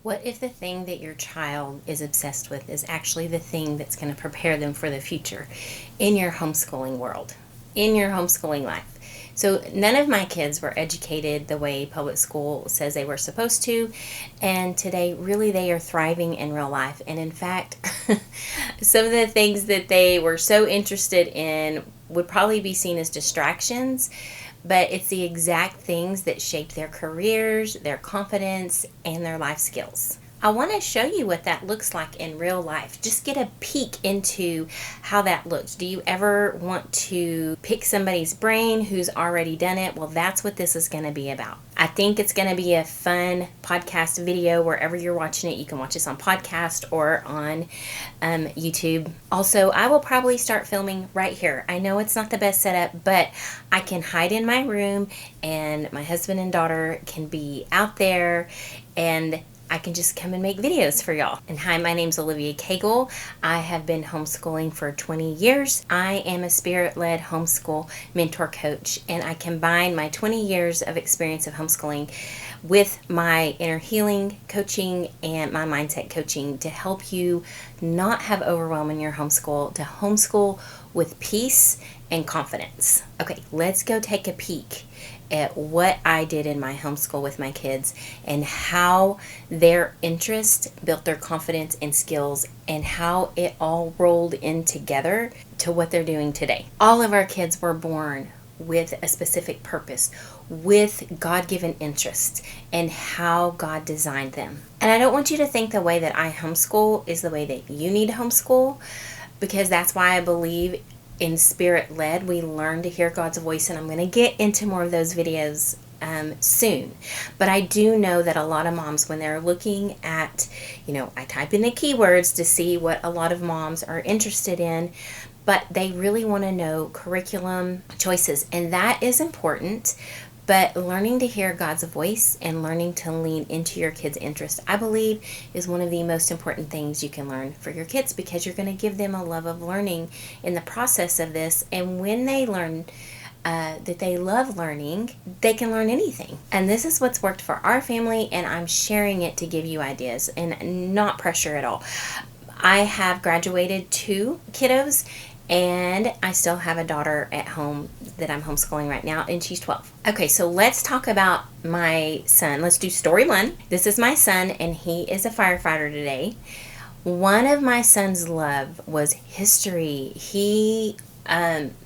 What if the thing that your child is obsessed with is actually the thing that's going to prepare them for the future in your homeschooling world, in your homeschooling life? So, none of my kids were educated the way public school says they were supposed to, and today, really, they are thriving in real life. And in fact, some of the things that they were so interested in would probably be seen as distractions, but it's the exact things that shaped their careers, their confidence, and their life skills. I want to show you what that looks like in real life. Just get a peek into how that looks. Do you ever want to pick somebody's brain who's already done it? Well, that's what this is going to be about. I think it's going to be a fun podcast video wherever you're watching it. You can watch this on podcast or on YouTube. Also, I will probably start filming right here. I know it's not the best setup, but I can hide in my room and my husband and daughter can be out there, and I can just come and make videos for y'all. And hi, my name's Olivia Cagle. I have been homeschooling for 20 years. I am a spirit-led homeschool mentor coach, and I combine my 20 years of experience of homeschooling with my inner healing coaching and my mindset coaching to help you not have overwhelm in your homeschool, to homeschool with peace and confidence. Okay, let's go take a peek at what I did in my homeschool with my kids and how their interest built their confidence and skills and how it all rolled in together to what they're doing today. All of our kids were born with a specific purpose, with God-given interests, and how God designed them. And I don't want you to think the way that I homeschool is the way that you need to homeschool, because that's why I believe in spirit-led, we learn to hear God's voice, and I'm going to get into more of those videos soon. But I do know that a lot of moms, when they're looking at, I type in the keywords to see what a lot of moms are interested in, but they really want to know curriculum choices, and that is important. But learning to hear God's voice and learning to lean into your kids' interests, I believe, is one of the most important things you can learn for your kids, because you're going to give them a love of learning in the process of this. And when they learn that they love learning, they can learn anything. And this is what's worked for our family, and I'm sharing it to give you ideas and not pressure at all. I have graduated 2 kiddos, and I still have a daughter at home that I'm homeschooling right now, and she's 12. Okay, so let's talk about my son. Let's do story 1. This is my son, and he is a firefighter today. One of my son's love was history. He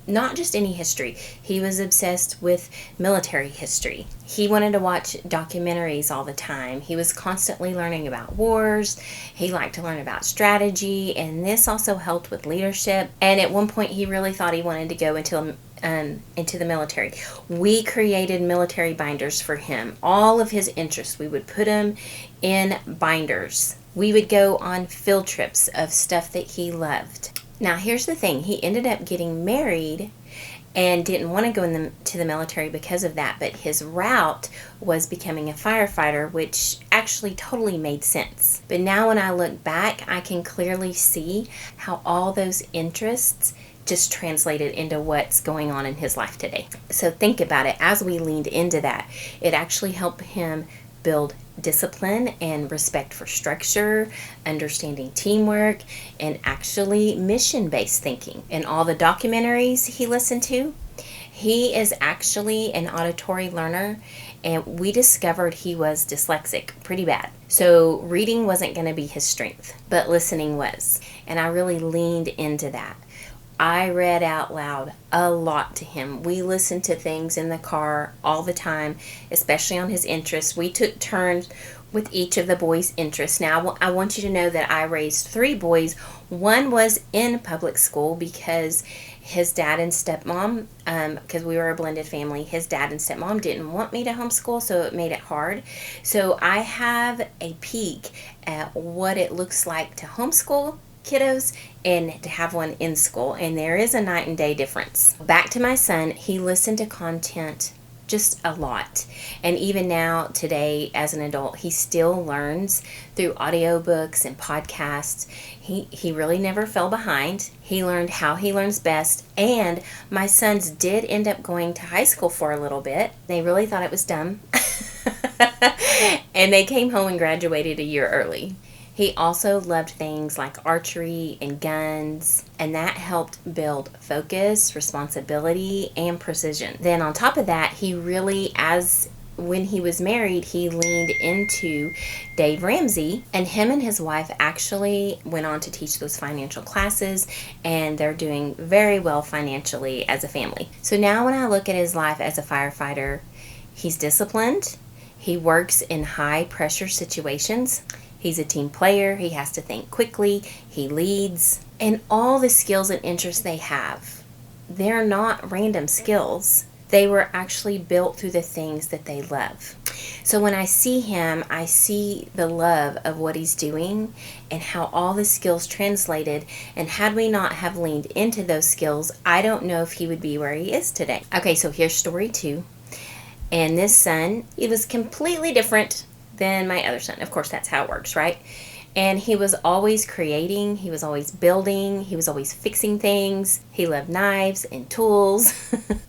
not just any history. He was obsessed with military history. He wanted to watch documentaries all the time. He was constantly learning about wars. He liked to learn about strategy, and this also helped with leadership. And at one point, he really thought he wanted to go into the military. We created military binders for him. All of his interests, we would put him in binders. We would go on field trips of stuff that he loved. Now, here's the thing. He ended up getting married and didn't want to go to the military because of that, but his route was becoming a firefighter, which actually totally made sense. But now when I look back, I can clearly see how all those interests just translated into what's going on in his life today. So think about it. As we leaned into that, it actually helped him build discipline and respect for structure, understanding teamwork, and actually mission-based thinking. In all the documentaries he listened to, he is actually an auditory learner, and we discovered he was dyslexic pretty bad. So reading wasn't going to be his strength, but listening was. And I really leaned into that. I read out loud a lot to him. We listened to things in the car all the time, especially on his interests. We took turns with each of the boys' interests. Now, I want you to know that I raised 3 boys. One was in public school because his dad and stepmom, because we were a blended family, his dad and stepmom didn't want me to homeschool, so it made it hard. So I have a peek at what it looks like to homeschool kiddos and to have one in school, and there is a night and day difference. Back to my son, he listened to content just a lot, and even now today as an adult, he still learns through audiobooks and podcasts. He really never fell behind. He learned how he learns best, and my sons did end up going to high school for a little bit. They really thought it was dumb And they came home and graduated a year early. He also loved things like archery and guns, and that helped build focus, responsibility, and precision. Then on top of that, he really, as when he was married, he leaned into Dave Ramsey, and him and his wife actually went on to teach those financial classes, and they're doing very well financially as a family. So now when I look at his life as a firefighter, he's disciplined. He works in high pressure situations. He's a team player. He has to think quickly. He leads. And all the skills and interests they have, they're not random skills. They were actually built through the things that they love. So when I see him, I see the love of what he's doing and how all the skills translated. And had we not have leaned into those skills, I don't know if he would be where he is today. Okay, so here's story 2. And this son, he was completely different than my other son. Of course, that's how it works, right? And he was always creating. He was always building. He was always fixing things. He loved knives and tools.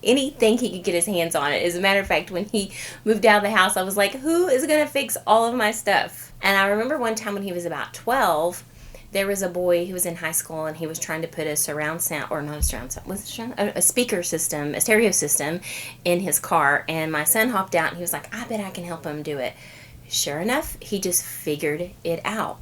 Anything he could get his hands on it. As a matter of fact, when he moved out of the house, I was like, who is going to fix all of my stuff? And I remember one time when he was about 12, there was a boy who was in high school, and he was trying to put a surround sound, or not a surround sound, was it surround? A speaker system, a stereo system in his car. And my son hopped out, and he was like, I bet I can help him do it. Sure enough, he just figured it out.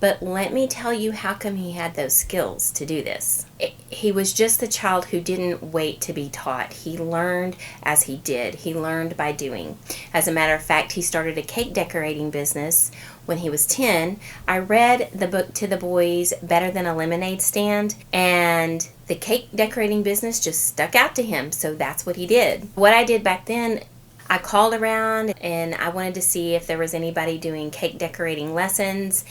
But let me tell you how come he had those skills to do this. He was just the child who didn't wait to be taught. He learned as he did. He learned by doing. As a matter of fact, he started a cake decorating business when he was 10. I read the book to the boys, Better Than a Lemonade Stand, and the cake decorating business just stuck out to him, so that's what he did. What I did back then, I called around and I wanted to see if there was anybody doing cake decorating lessons,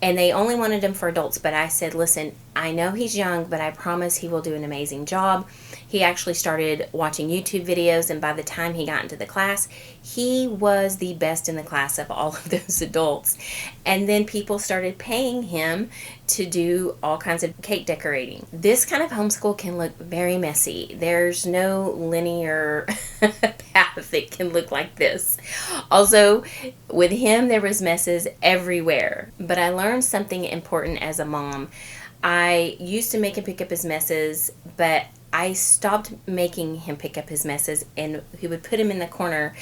and they only wanted them for adults. But I said, listen, I know he's young, but I promise he will do an amazing job. He actually started watching YouTube videos, and by the time he got into the class, he was the best in the class of all of those adults. And then people started paying him to do all kinds of cake decorating. This kind of homeschool can look very messy. There's no linear path that can look like this. Also, with him, there was messes everywhere. But I learned something important as a mom. I used to make him pick up his messes, but I stopped making him pick up his messes, and he would put them in the corner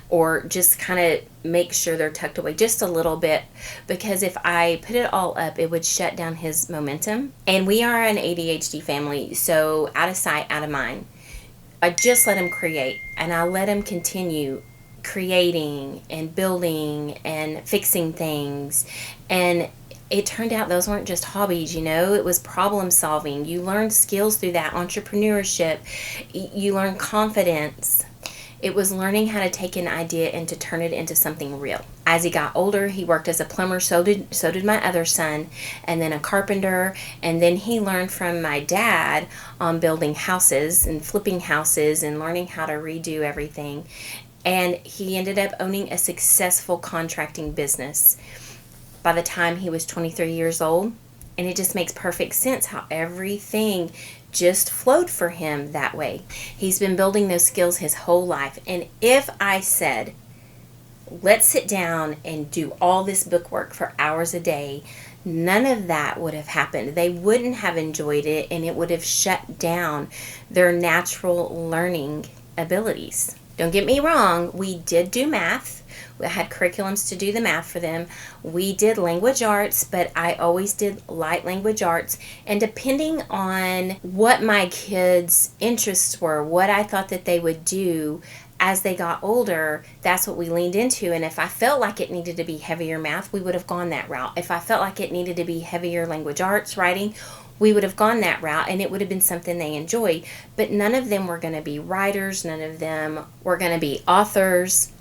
or just kind of make sure they're tucked away just a little bit, because if I put it all up, it would shut down his momentum. And we are an ADHD family, so out of sight, out of mind. I just let him create, and I let him continue creating and building and fixing things. And it turned out those weren't just hobbies, you know, it was problem solving. You learned skills through that, entrepreneurship. You learned confidence. It was learning how to take an idea and to turn it into something real. As he got older, he worked as a plumber, so did my other son, and then a carpenter. And then he learned from my dad on building houses and flipping houses and learning how to redo everything. And he ended up owning a successful contracting business by the time he was 23 years old. And it just makes perfect sense how everything just flowed for him that way. He's been building those skills his whole life. And if I said, let's sit down and do all this book work for hours a day, none of that would have happened. They wouldn't have enjoyed it, and it would have shut down their natural learning abilities. Don't get me wrong, we did do math. We had curriculums to do the math for them. We did language arts, but I always did light language arts. And depending on what my kids' interests were, what I thought that they would do as they got older, that's what we leaned into. And if I felt like it needed to be heavier math, we would have gone that route. If I felt like it needed to be heavier language arts, writing, we would have gone that route, and it would have been something they enjoyed. But none of them were going to be writers. None of them were going to be authors.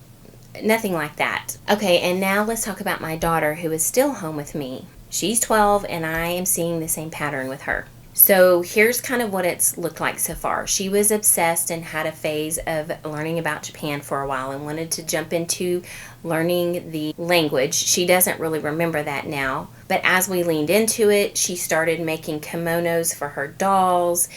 Nothing like that. Okay, and now let's talk about my daughter, who is still home with me. She's 12, and I am seeing the same pattern with her. So here's kind of what it's looked like so far. She was obsessed and had a phase of learning about Japan for a while and wanted to jump into learning the language. She doesn't really remember that now. But as we leaned into it, she started making kimonos for her dolls.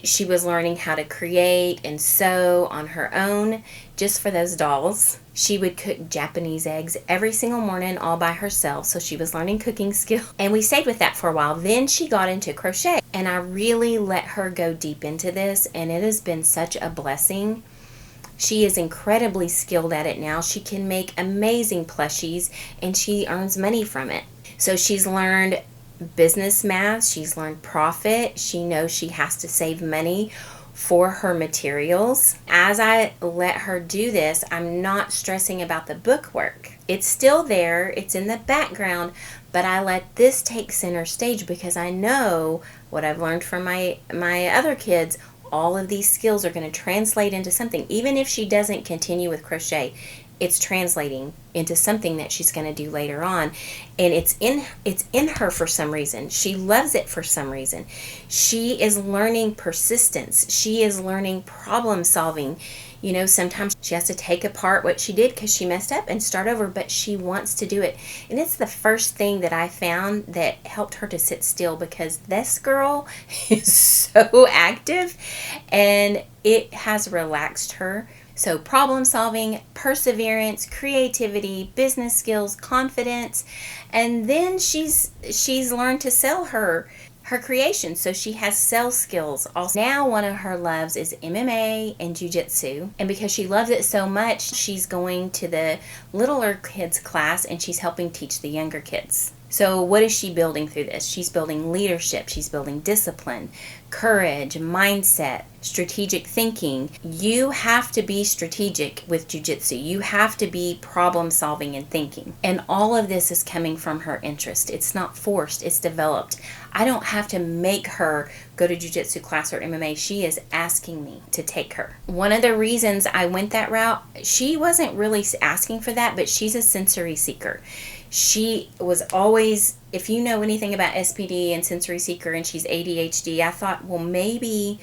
She was learning how to create and sew on her own just for those dolls. She would cook Japanese eggs every single morning all by herself, so she was learning cooking skills. And we stayed with that for a while. Then she got into crochet, and I really let her go deep into this, and it has been such a blessing. She is incredibly skilled at it now. She can make amazing plushies, and she earns money from it. So she's learned business math, she's learned profit, she knows she has to save money for her materials. As I let her do this, I'm not stressing about the book work. It's still there, it's in the background, but I let this take center stage because I know what I've learned from my other kids. All of these skills are going to translate into something. Even if she doesn't continue with crochet, it's translating into something that she's going to do later on. And it's in her for some reason. She loves it for some reason. She is learning persistence. She is learning problem solving. You know, sometimes she has to take apart what she did because she messed up and start over, but she wants to do it. And it's the first thing that I found that helped her to sit still, because this girl is so active and it has relaxed her. So problem solving, perseverance, creativity, business skills, confidence, and then she's learned to sell her creation, so she has sales skills. Also, now one of her loves is MMA and jiu-jitsu, and because she loves it so much, she's going to the littler kids class and she's helping teach the younger kids. So what is she building through this? She's building leadership, she's building discipline, courage, mindset, strategic thinking. You have to be strategic with jiu-jitsu. You have to be problem solving and thinking. And all of this is coming from her interest. It's not forced, it's developed. I don't have to make her go to jiu-jitsu class or MMA. She is asking me to take her. One of the reasons I went that route, she wasn't really asking for that, but she's a sensory seeker. She was always, if you know anything about SPD and sensory seeker and she's ADHD, I thought, well, maybe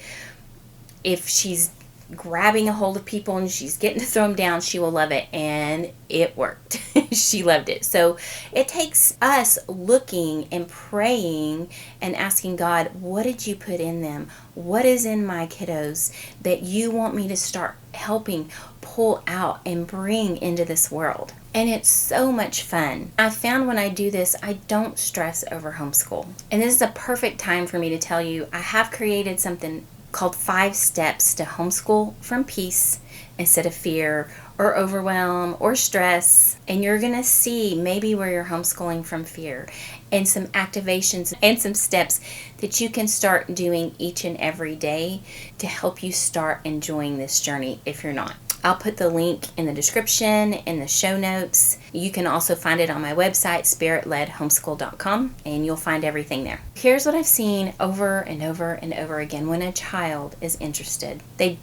if she's grabbing a hold of people and she's getting to throw them down, she will love it. And it worked. She loved it. So it takes us looking and praying and asking God, what did you put in them? What is in my kiddos that you want me to start helping pull out and bring into this world? And it's so much fun. I found when I do this, I don't stress over homeschool. And this is a perfect time for me to tell you, I have created something called 5 Steps to Homeschool from Peace instead of fear or overwhelm or stress. And you're going to see maybe where you're homeschooling from fear, and some activations and some steps that you can start doing each and every day to help you start enjoying this journey if you're not. I'll put the link in the description, in the show notes. You can also find it on my website, spiritledhomeschool.com, and you'll find everything there. Here's what I've seen over and over and over again. When a child is interested, they're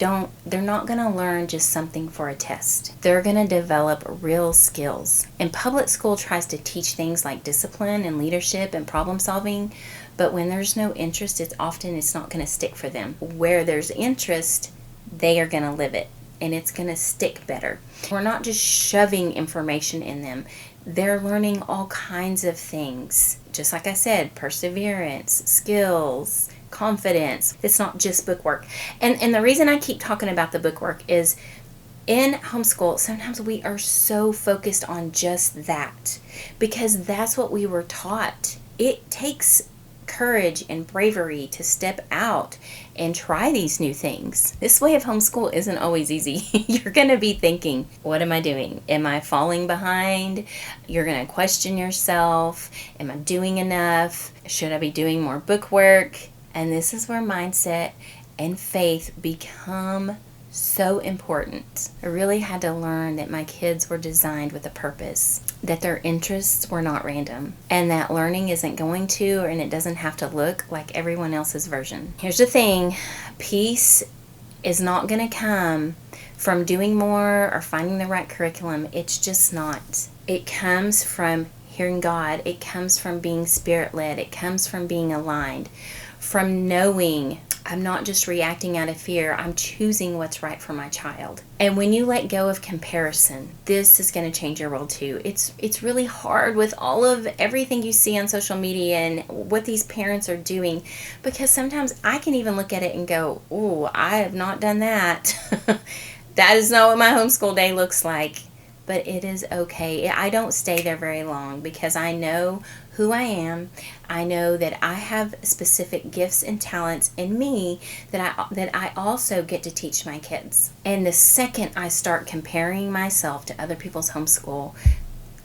not going to learn just something for a test. They're going to develop real skills. And public school tries to teach things like discipline and leadership and problem solving, but when there's no interest, it's not going to stick for them. Where there's interest, they are going to live it, and it's going to stick better. We're not just shoving information in them. They're learning all kinds of things. Just like I said, perseverance, skills, confidence. It's not just book work. And the reason I keep talking about the book work is in homeschool, sometimes we are so focused on just that because that's what we were taught. It takes courage and bravery to step out and try these new things. This way of homeschool isn't always easy. You're going to be thinking, what am I doing? Am I falling behind? You're going to question yourself. Am I doing enough? Should I be doing more book work? And this is where mindset and faith become so important. I really had to learn that my kids were designed with a purpose, that their interests were not random, and that learning isn't going to, and it doesn't have to look like everyone else's version. Here's the thing, peace is not going to come from doing more or finding the right curriculum. It's just not. It comes from hearing God. It comes from being spirit-led. It comes from being aligned, from knowing I'm not just reacting out of fear. I'm choosing what's right for my child. And when you let go of comparison, this is going to change your world too. It's really hard with all of everything you see on social media and what these parents are doing, because sometimes I can even look at it and go, "Oh, I have not done that." That is not what my homeschool day looks like. But it is okay. I don't stay there very long because I know who I am. I know that I have specific gifts and talents in me that I also get to teach my kids. And the second I start comparing myself to other people's homeschool,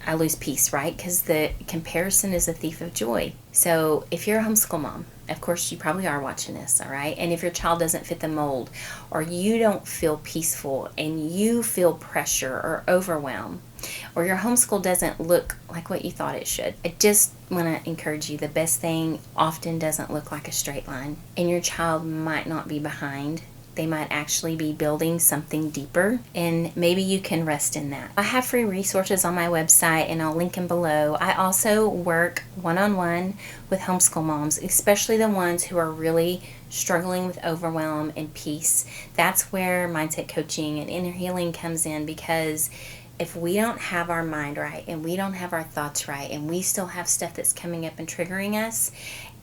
I lose peace, right? Because the comparison is a thief of joy. So if you're a homeschool mom, of course you probably are watching this, all right? And if your child doesn't fit the mold, or you don't feel peaceful and you feel pressure or overwhelm, or your homeschool doesn't look like what you thought it should, I just want to encourage you, the best thing often doesn't look like a straight line. And your child might not be behind. They might actually be building something deeper, and maybe you can rest in that. I have free resources on my website, and I'll link them below. I also work one-on-one with homeschool moms, especially the ones who are really struggling with overwhelm and peace. That's where mindset coaching and inner healing comes in, because if we don't have our mind right and we don't have our thoughts right and we still have stuff that's coming up and triggering us,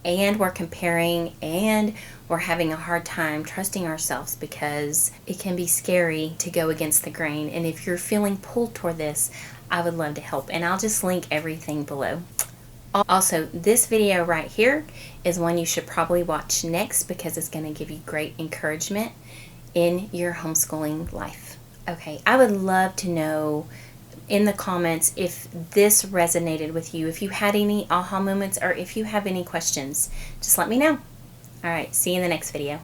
and we're comparing, and we're having a hard time trusting ourselves, because it can be scary to go against the grain. And if you're feeling pulled toward this, I would love to help, and I'll just link everything below. Also, this video right here is one you should probably watch next, because it's going to give you great encouragement in your homeschooling life. Okay, I would love to know in the comments if this resonated with you, if you had any aha moments, or if you have any questions. Just let me know. All right, see you in the next video.